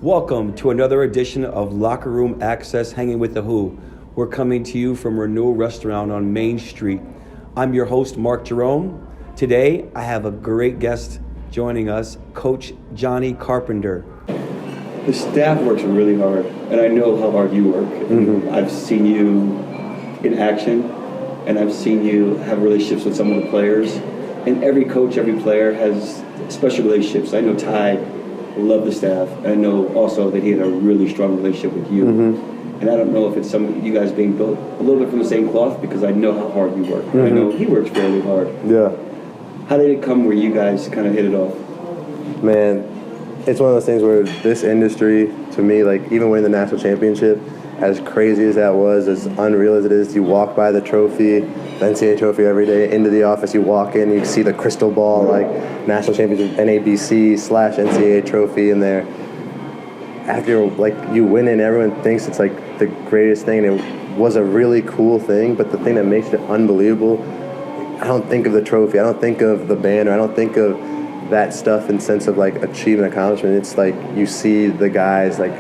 Welcome to another edition of Locker Room Access Hanging with the Who. We're coming to you from Renewal Restaurant on Main Street. I'm your host, Mark Jerome. Today, I have a great guest joining us, Coach Johnny Carpenter. The staff works really hard, and I know how hard you work. Mm-hmm. I've seen you in action, and I've seen you have relationships with some of the players. And every coach, every player has special relationships. I know Ty loved the staff, and I know also that he had a really strong relationship with you. Mm-hmm. And I don't know if it's some of you guys being built a little bit from the same cloth, because I know how hard you work. Mm-hmm. I know he works fairly hard. Yeah. How did it come where you guys kind of hit it off? Man, it's one of those things where this industry, to me, like even winning the national championship, as crazy as that was, as unreal as it is, you walk by the trophy, the NCAA trophy every day, into the office, you walk in, you see the crystal ball, like national championship, NABC/NCAA trophy in there. After like you win it, everyone thinks it's like the greatest thing, and it was a really cool thing, but the thing that makes it unbelievable, I don't think of the trophy, I don't think of the banner, I don't think of that stuff in sense of like achievement, accomplishment. It's like you see the guys, like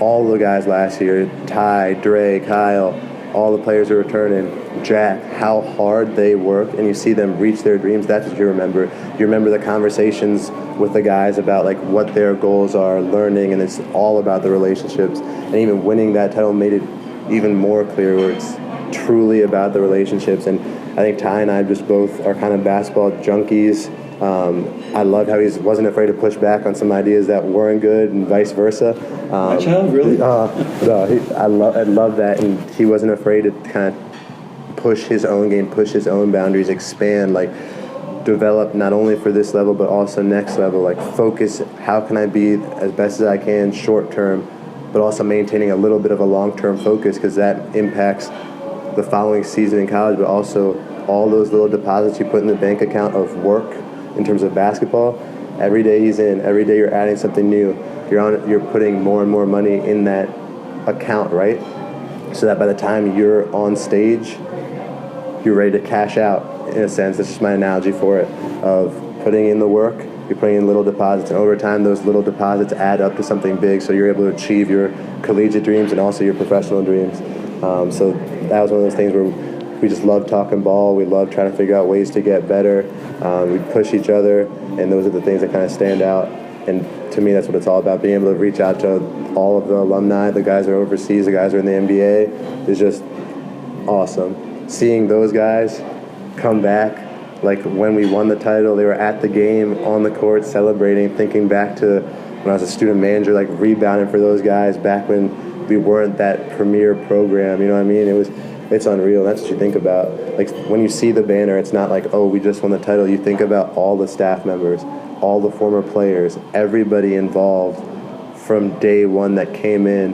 all the guys last year, Ty, Dre, Kyle, all the players who are returning, Jack, how hard they work, and you see them reach their dreams. That's what you remember. You remember the conversations with the guys about like what their goals are, learning, and it's all about the relationships. And even winning that title made it even more clear where it's truly about the relationships. And I think Ty and I just both are kind of basketball junkies. I loved how he wasn't afraid to push back on some ideas that weren't good and vice versa. My child, really? No, I love that, and he wasn't afraid to kind of push his own game, push his own boundaries, expand, like develop not only for this level but also next level, like focus, how can I be as best as I can short term, but also maintaining a little bit of a long-term focus, because that impacts the following season in college, but also all those little deposits you put in the bank account of work in terms of basketball. Every day he's in, every day you're adding something new. You're putting more and more money in that account, right? So that by the time you're on stage, you're ready to cash out, in a sense. That's just my analogy for it, of putting in the work, you're putting in little deposits, and over time those little deposits add up to something big, so you're able to achieve your collegiate dreams and also your professional dreams. So that was one of those things where we just love talking ball. We love trying to figure out ways to get better. We push each other, and those are the things that kind of stand out. And to me, that's what it's all about, being able to reach out to all of the alumni, the guys that are overseas, the guys that are in the NBA, is just awesome. Seeing those guys come back, like when we won the title, they were at the game, on the court, celebrating, thinking back to when I was a student manager, like rebounding for those guys back when we weren't that premier program, you know what I mean? It's unreal. That's what you think about. Like when you see the banner, it's not like, oh, we just won the title. You think about all the staff members, all the former players, everybody involved from day one that came in,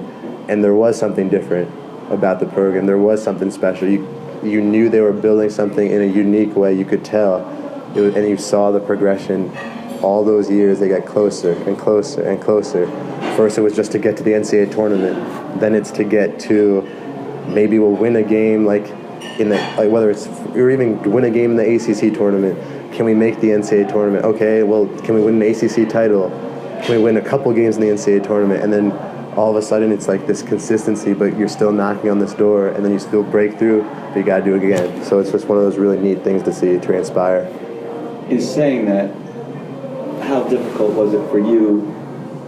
and there was something different about the program. There was something special. You knew they were building something in a unique way. You could tell, and you saw the progression. All those years, they got closer and closer and closer. First, it was just to get to the NCAA tournament. Then it's to get to maybe we'll win a game like in the whether it's or even win a game in the ACC tournament. Can we make the NCAA tournament? Okay, well, can we win an ACC title? Can we win a couple games in the NCAA tournament? And then all of a sudden it's like this consistency, but you're still knocking on this door, and then you still break through, but you got to do it again. So it's just one of those really neat things to see transpire. In saying that, how difficult was it for you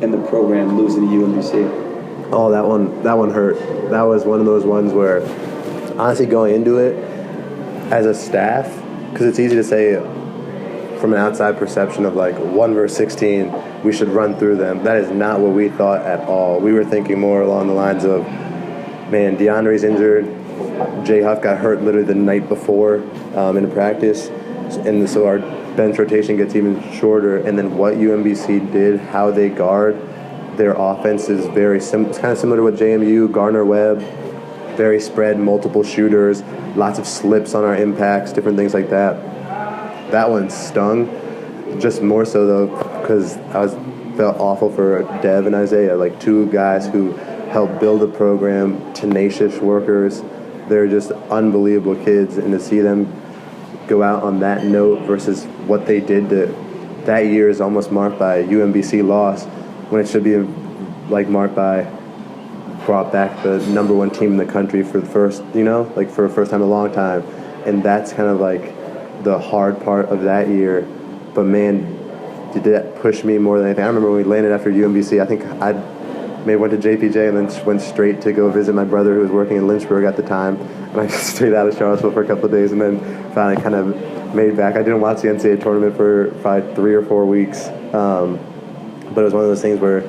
and the program losing to UMBC? Oh, that one hurt. That was one of those ones where, honestly, going into it as a staff, because it's easy to say from an outside perception of like 1 versus 16, we should run through them. That is not what we thought at all. We were thinking more along the lines of, man, DeAndre's injured. Jay Huff got hurt literally the night before in practice, and so our bench rotation gets even shorter. And then what UMBC did, how they guard their offense is it's kind of similar to what JMU, Gardner-Webb, very spread, multiple shooters, lots of slips on our impacts, different things like that. That one stung, just more so though, because I felt awful for Dev and Isaiah, like two guys who helped build a program, tenacious workers. They're just unbelievable kids, and to see them go out on that note versus what they did that year is almost marked by a UMBC loss, when it should be like Mark by, brought back the #1 team in the country for the first, like for the first time in a long time. And that's kind of like the hard part of that year. But man, did that push me more than anything. I remember when we landed after UMBC, I think I maybe went to JPJ and then went straight to go visit my brother who was working in Lynchburg at the time. And I just stayed out of Charlottesville for a couple of days and then finally kind of made back. I didn't watch the NCAA tournament for probably 3 or 4 weeks. But it was one of those things where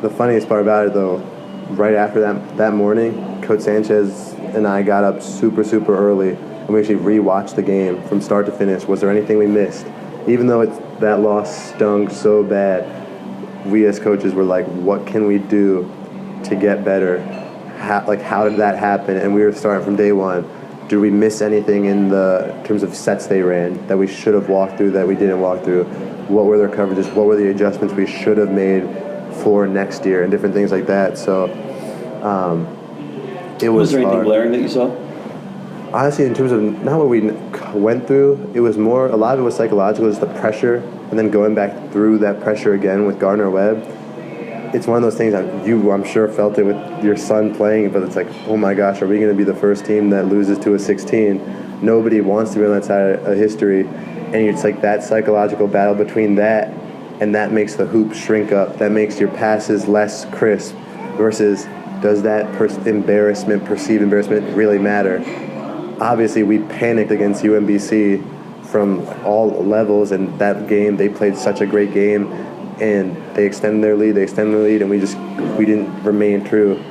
the funniest part about it, though, right after that morning, Coach Sanchez and I got up super, super early, and we actually rewatched the game from start to finish. Was there anything we missed? Even though that loss stung so bad, we as coaches were like, what can we do to get better? How did that happen? And we were starting from day one. Did we miss anything in terms of sets they ran that we should have walked through that we didn't walk through? What were their coverages? What were the adjustments we should have made for next year and different things like that? So it was there anything hard. glaring that you saw? Honestly, in terms of not what we went through, it was more, a lot of it was psychological, just the pressure, and then going back through that pressure again with Gardner-Webb. It's one of those things that I'm sure, felt it with your son playing, but it's like, oh my gosh, are we going to be the first team that loses to a 16? Nobody wants to be on that side of history, and it's like that psychological battle between that, and that makes the hoop shrink up. That makes your passes less crisp versus does that perceived embarrassment really matter? Obviously, we panicked against UMBC from all levels, and that game, they played such a great game, and they extended their lead, and we didn't remain true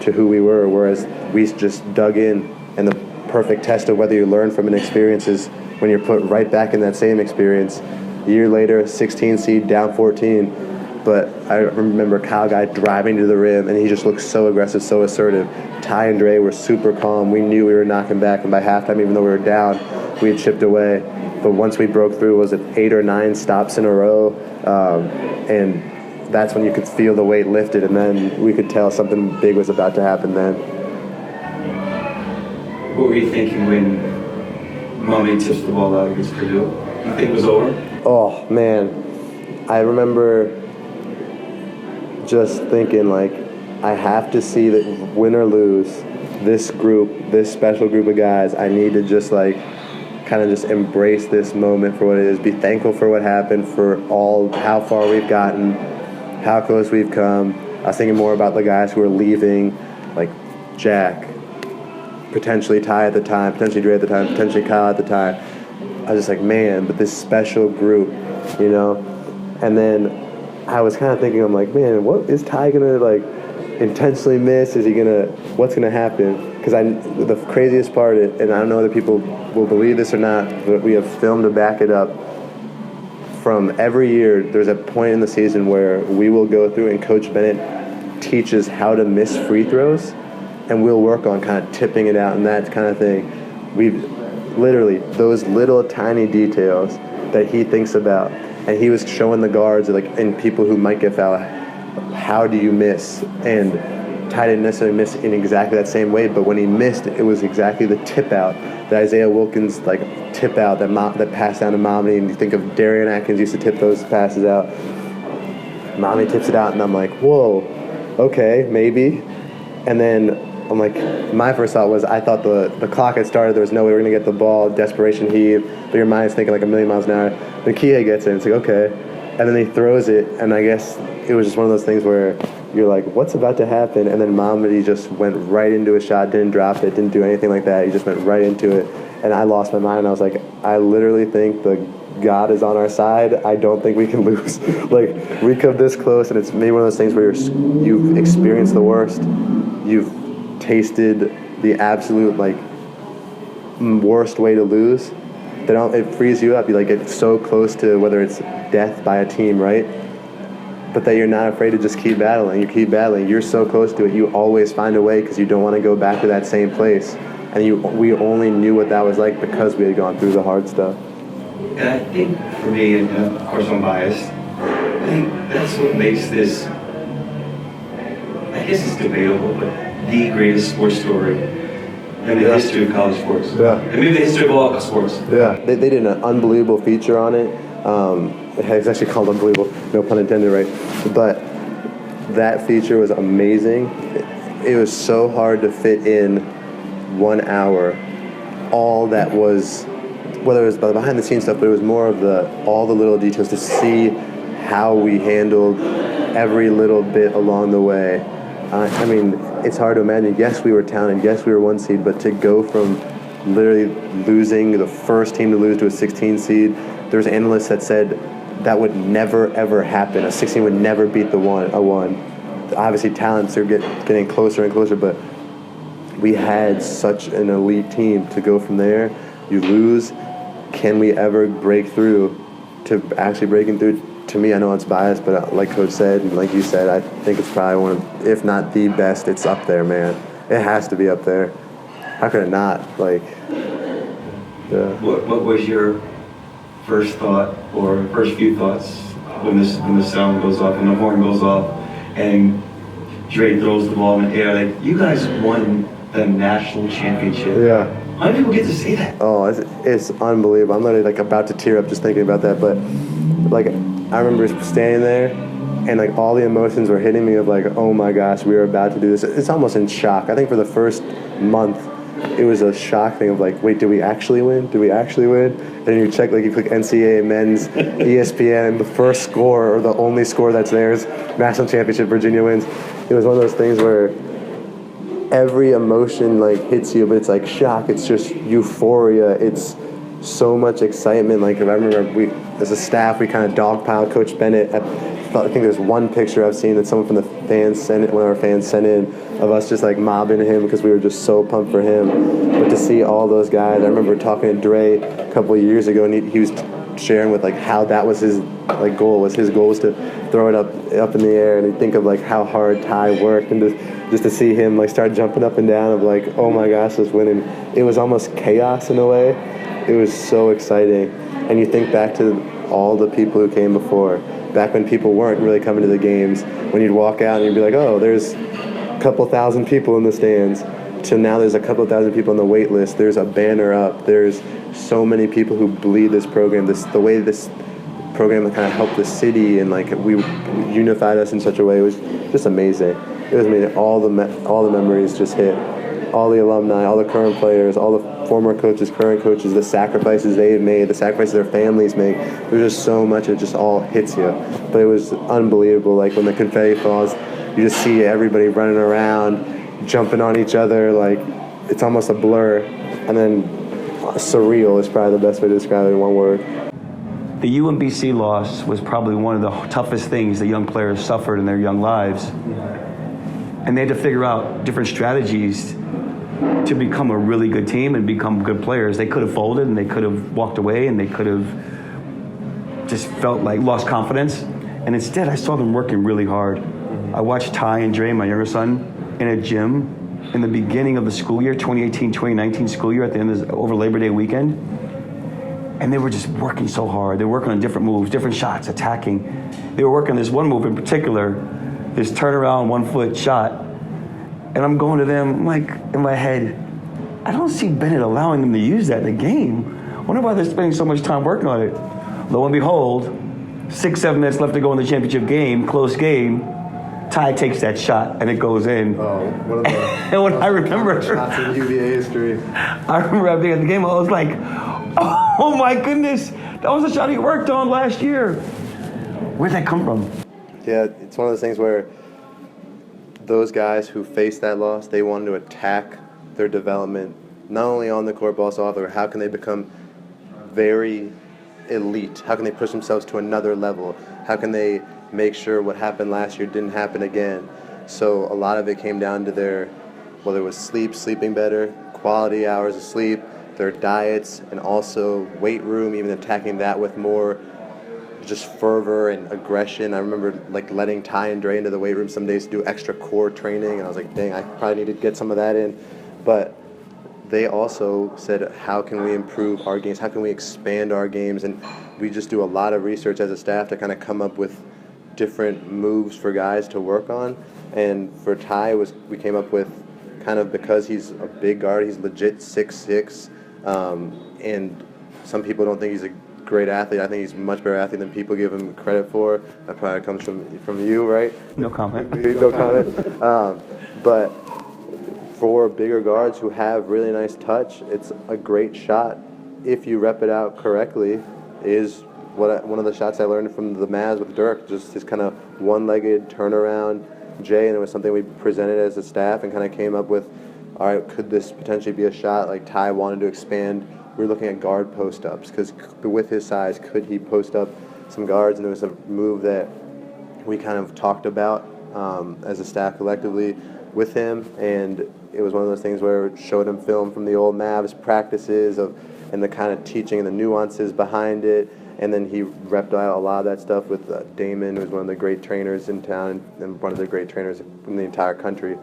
to who we were, whereas we just dug in, and the perfect test of whether you learn from an experience is when you're put right back in that same experience. A year later, 16 seed, down 14, but I remember Kyle Guy driving to the rim, and he just looked so aggressive, so assertive. Ty and Dre were super calm. We knew we were knocking back, and by halftime, even though we were down, we had chipped away. But once we broke through, was it 8 or 9 stops in a row? And that's when you could feel the weight lifted, and then we could tell something big was about to happen then. What were you thinking when Mommy tips the ball out against Purdue? You think it was over? Oh, man. I remember just thinking, like, I have to see that win or lose, this group, this special group of guys, I need to just, like, kind of just embrace this moment for what it is, be thankful for what happened, for how far we've gotten, how close we've come. I was thinking more about the guys who are leaving, like Jack, potentially Ty at the time, potentially Dre at the time, potentially Kyle at the time. I was just like, man, but this special group, And then I was kind of thinking, I'm like, man, what is Ty gonna intentionally miss? What's gonna happen? Because the craziest part, and I don't know whether people will believe this or not, but we have film to back it up. From every year, there's a point in the season where we will go through and Coach Bennett teaches how to miss free throws, and we'll work on kind of tipping it out and that kind of thing. We've literally, those little tiny details that he thinks about, and he was showing the guards, and people who might get fouled, how do you miss? And Ty didn't necessarily miss in exactly that same way, but when he missed, it was exactly the tip out, the Isaiah Wilkins tip out that passed down to Mommy. And you think of Darian Atkins used to tip those passes out. Mommy tips it out, and I'm like, whoa, okay, maybe. And then I'm like, my first thought was, I thought the clock had started, there was no way we were going to get the ball, desperation heave, but your mind's thinking like a million miles an hour. Then Kihei gets it, and it's like, okay. And then he throws it, and I guess it was just one of those things where you're like, what's about to happen? And then Mamadi just went right into a shot, didn't drop it, didn't do anything like that. He just went right into it. And I lost my mind. I was like, I literally think the God is on our side. I don't think we can lose. We come this close, and it's maybe one of those things where you've experienced the worst. You've tasted the absolute, worst way to lose. It frees you up. You get so close to whether it's death by a team, right? But that you're not afraid to just keep battling. You keep battling. You're so close to it. You always find a way because you don't want to go back to that same place. And we only knew what that was like because we had gone through the hard stuff. And I think for me, and of course I'm biased, I think that's what makes this, I guess it's debatable, but the greatest sports story in the history of college sports. Yeah. And maybe the history of all sports. Yeah. They did an unbelievable feature on it. It's actually called Unbelievable, no pun intended, right? But that feature was amazing. It was so hard to fit in 1 hour all that was, whether it was behind the scenes stuff, but it was more of all the little details to see how we handled every little bit along the way. I mean, it's hard to imagine. Yes, we were talented. Yes, we were 1 seed, but to go from literally losing the first team to lose to a 16 seed, there's analysts that said that would never ever happen. A 16 would never beat a 1. Obviously, talents are getting closer and closer, but we had such an elite team. To go from there, you lose. Can we ever break through? To actually breaking through, to me, I know it's biased, but like Coach said, and like you said, I think it's probably one of, if not the best, it's up there, man. It has to be up there. How could it not? Like, yeah. What was your first thought or first few thoughts when the sound goes off and the horn goes off and Dre throws the ball in the air? Like, you guys won the national championship. Yeah. How many people get to say that? Oh, it's unbelievable. I'm literally like about to tear up just thinking about that. But like, I remember standing there and like all the emotions were hitting me of like, oh my gosh, we were about to do this. It's almost in shock. I think for the first month, it was a shock thing of like, wait, did we actually win? Did we actually win? And then you check, like you click NCAA men's ESPN, and the first score or the only score that's there is national championship, Virginia wins. It was one of those things where every emotion like hits you, but it's like shock. It's just euphoria. It's so much excitement. Like, if I remember, we as a staff, we kind of dogpiled Coach Bennett. I think there's one picture I've seen that someone from the fans sent it, one of our fans sent in, of us just like mobbing him because we were just so pumped for him. But to see all those guys, I remember talking to Dre a couple of years ago, and he was sharing with like how that was his like goal. His goal was to throw it up in the air, and he'd think of like how hard Ty worked, and just to see him like start jumping up and down of like, oh my gosh, this winning. It was almost chaos in a way. It was so exciting. And you think back to all the people who came before, back when people weren't really coming to the games, when you'd walk out and you'd be like, oh, there's a couple thousand people in the stands, to now there's a couple thousand people on the wait list, there's a banner up, there's so many people who bleed this program, the way this program kind of helped the city, and like we unified us in such a way. It was just amazing. It was amazing. All the memories just hit. All the alumni, all the current players, all the former coaches, current coaches, the sacrifices they've made, the sacrifices their families make. There's just so much, it just all hits you. But it was unbelievable. Like when the confetti falls, you just see everybody running around, jumping on each other. Like, it's almost a blur. And then surreal is probably the best way to describe it in one word. The UMBC loss was probably one of the toughest things the young players suffered in their young lives. And they had to figure out different strategies to become a really good team and become good players. They could have folded and they could have walked away and they could have just felt like lost confidence. And instead, I saw them working really hard. I watched Ty and Dre, my younger son, in a gym in the beginning of the school year, 2018-2019 school year, at the end of over Labor Day weekend. And they were just working so hard. They were working on different moves, different shots, attacking. They were working on this one move in particular, this turnaround 1 foot shot. And I'm going to them, I'm like, in my head, I don't see Bennett allowing them to use that in the game. I wonder why they're spending so much time working on it. Lo and behold, 6-7 minutes left to go in the championship game, close game. Ty takes that shot and it goes in. Oh, one of the and when I remember shots in UVA history. I remember being at the game, I was like, oh my goodness, that was a shot he worked on last year. Where'd that come from? Yeah, it's one of those things where those guys who faced that loss, they wanted to attack their development, not only on the court, but also off the court. How can they become very elite? How can they push themselves to another level? How can they make sure what happened last year didn't happen again? So a lot of it came down to their, whether it was sleeping better, quality hours of sleep, their diets, and also weight room, even attacking that with more just fervor and aggression. I remember like letting Ty and Dre into the weight room some days to do extra core training, and I was like, dang, I probably need to get some of that in. But they also said, how can we improve our games? How can we expand our games? And we just do a lot of research as a staff to kind of come up with different moves for guys to work on. And for Ty, we came up with kind of, because he's a big guard, he's legit 6'6", and some people don't think he's a great athlete. I think he's a much better athlete than people give him credit for. That probably comes from you, right? No comment. No comment. But for bigger guards who have really nice touch, it's a great shot if you rep it out correctly. Is one of the shots I learned from the Mavs with Dirk, just his kind of one-legged turnaround J, and it was something we presented as a staff and kind of came up with, all right, could this potentially be a shot? Like Ty wanted to expand. We were looking at guard post-ups because with his size, could he post up some guards? And it was a move that we kind of talked about as a staff collectively with him, and it was one of those things where it showed him film from the old Mavs practices and the kind of teaching and the nuances behind it. And then he repped out a lot of that stuff with Damon, who's one of the great trainers in town and one of the great trainers in the entire country.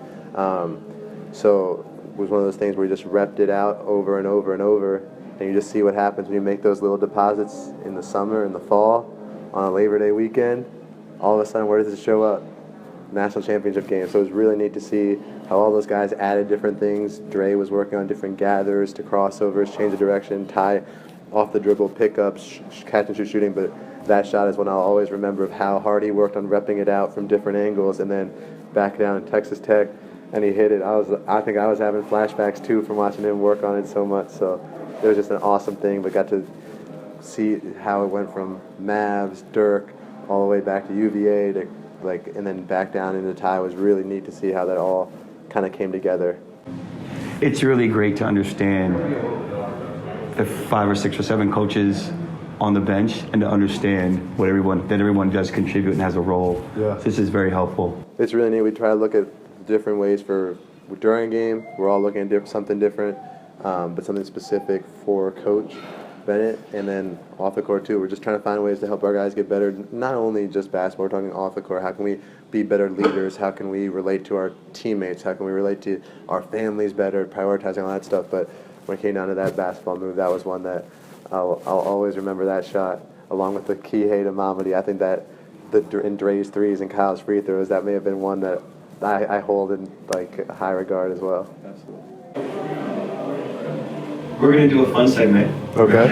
So it was one of those things where you just repped it out over and over and over, and you just see what happens when you make those little deposits in the summer and the fall on a Labor Day weekend. All of a sudden, where does it show up? National championship game. So it was really neat to see how all those guys added different things. Dre was working on different gathers to crossovers, change of direction, Ty off the dribble pickups, catch and shoot shooting. But that shot is one I'll always remember of how hard he worked on repping it out from different angles, and then back down in Texas Tech, and he hit it. I think I was having flashbacks too from watching him work on it so much. So it was just an awesome thing. But got to see how it went from Mavs, Dirk, all the way back to UVA to and then back down into Ty. Was really neat to see how that all kind of came together. It's really great to understand the 5 or 6 or 7 coaches on the bench and to understand that everyone does contribute and has a role. Yeah. This is very helpful. It's really neat. We try to look at different ways for during a game. We're all looking at something different, but something specific for Coach Bennett, and then off the court too. We're just trying to find ways to help our guys get better. Not only just basketball, we're talking off the court. How can we be better leaders? How can we relate to our teammates? How can we relate to our families better? Prioritizing all that stuff. But when it came down to that basketball move, that was one that I'll always remember. That shot, along with the Kihei to Mamadi. I think that in Dre's threes and Kyle's free throws, that may have been one that I hold in high regard as well. Absolutely. We're going to do a fun segment. Okay.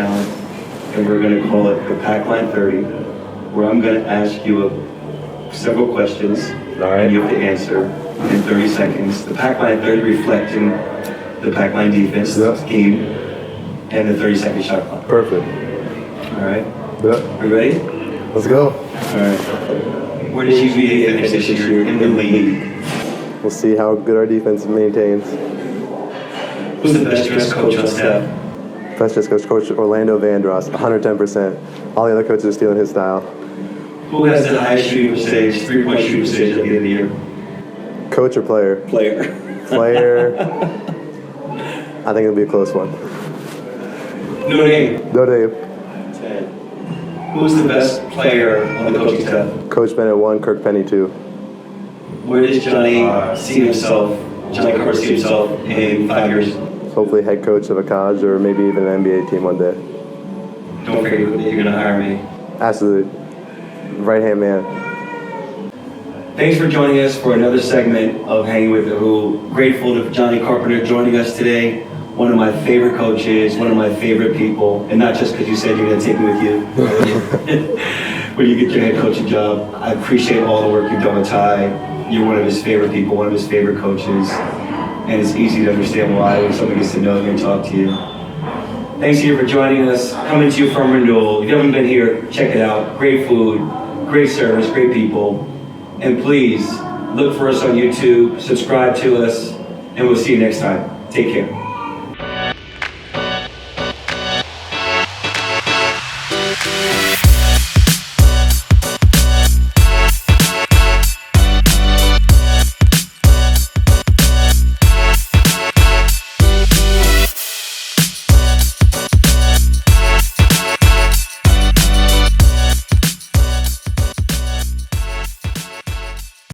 And we're going to call it the Pac-Line 30, where I'm going to ask you several questions. All right. And you have to answer in 30 seconds. The Pac-Line 30 reflecting the Pac-Line defense scheme and the 30-second shot clock. Perfect. All right. Yep. You ready? Let's go. All right. Where does UVA finish this year in the league? We'll see how good our defense maintains. Who's the best dressed coach on staff? Best dressed coach Orlando Vandross, 110%. All the other coaches are stealing his style. Who has the highest shooting percentage, 3-point shooting percentage at the end of the year? Coach or player? Player. Player. I think it'll be a close one. No name. No name. 10. Who's the best player on the coaching staff? Coach Bennett 1, Kirk Penny 2. Where does Johnny Carpenter see himself in 5 years? Hopefully head coach of a college or maybe even an NBA team one day. Don't forget that you're going to hire me. Absolutely. Right-hand man. Thanks for joining us for another segment of Hanging with the Who. Grateful to Johnny Carpenter joining us today. One of my favorite coaches, one of my favorite people, and not just because you said you're going to take me with you when you get your head coaching job. I appreciate all the work you've done with Ty. You're one of his favorite people, one of his favorite coaches, and it's easy to understand why when someone gets to know you and talk to you. Thanks again for joining us. Coming to you from Renewal. If you haven't been here, check it out. Great food, great service, great people. And please, look for us on YouTube, subscribe to us, and we'll see you next time. Take care.